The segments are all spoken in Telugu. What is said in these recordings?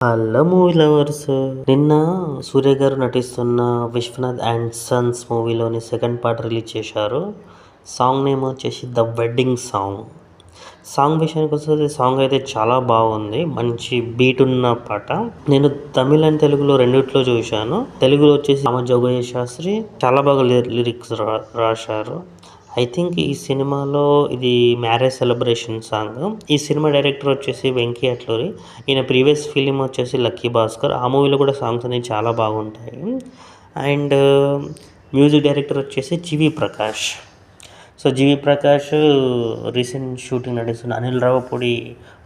Hello movie lovers. నిన్న సూర్య గారు నటిస్తున్న విశ్వనాథ్ అండ్ సన్స్ మూవీలోని సెకండ్ పార్ట్ రిలీజ్ చేశారు. సాంగ్ నేమ్ వచ్చేసి ద వెడ్డింగ్ సాంగ్. సాంగ్ విషయానికి వస్తే సాంగ్ అయితే చాలా బాగుంది. మంచి బీట్ ఉన్న పాట. నేను తమిళ్ అండ్ తెలుగులో రెండిట్లో చూశాను. తెలుగులో వచ్చేసి రామజోగయ్య శాస్త్రి చాలా బాగా లిరిక్స్ రాశారు. ఐ థింక్ ఈ సినిమాలో ఇది మ్యారేజ్ సెలబ్రేషన్ సాంగ్. ఈ సినిమా డైరెక్టర్ వచ్చేసి వెంకీ అట్లూరి. ఈయన ప్రీవియస్ ఫిలిం వచ్చేసి లక్కీ భాస్కర్. ఆ మూవీలో కూడా సాంగ్స్ అనేవి చాలా బాగుంటాయి. అండ్ మ్యూజిక్ డైరెక్టర్ వచ్చేసి జీవి ప్రకాష్. సో జీవి ప్రకాష్ రీసెంట్ షూటింగ్ నడుస్తున్న అనిల్ రావుపూడి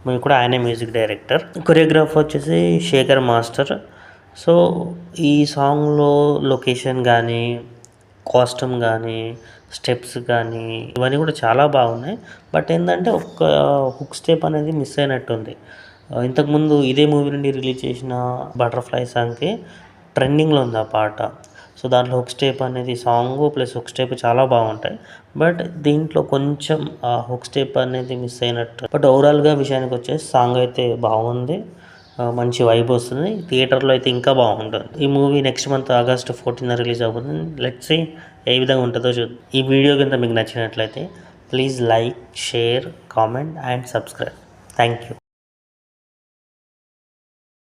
మూవీ కూడా ఆయనే మ్యూజిక్ డైరెక్టర్. కొరియోగ్రాఫర్ వచ్చేసి శేఖర్ మాస్టర్. సో ఈ సాంగ్లో లొకేషన్ కానీ, కాస్ట్యూమ్ కానీ, స్టెప్స్ కానీ ఇవన్నీ కూడా చాలా బాగున్నాయి. బట్ ఏంటంటే ఒక్క హుక్ స్టెప్ అనేది మిస్ అయినట్టుంది. ఇంతకుముందు ఇదే మూవీ నుండి రిలీజ్ చేసిన బటర్ఫ్లై సాంగ్కి ట్రెండింగ్లో ఉంది ఆ పాట. సో దాంట్లో హుక్ స్టెప్ అనేది సాంగ్ ప్లస్ హుక్ స్టెప్ చాలా బాగుంటాయి. బట్ దీంట్లో కొంచెం హుక్ స్టెప్ అనేది మిస్ అయినట్టు. బట్ ఓవరాల్గా విషయానికి వచ్చేసి సాంగ్ అయితే బాగుంది. మంచి వైబ్ వస్తుంది. థియేటర్లో అయితే ఇంకా బాగుంటుంది. ఈ movie next month August 14 release అవుతుంది. లెట్స్ సీ ఏ విధంగా ఉంటుందో చూద్దాం. ఈ వీడియో కింద మీకు నచ్చినట్లయితే please like, share, comment and subscribe. Thank you.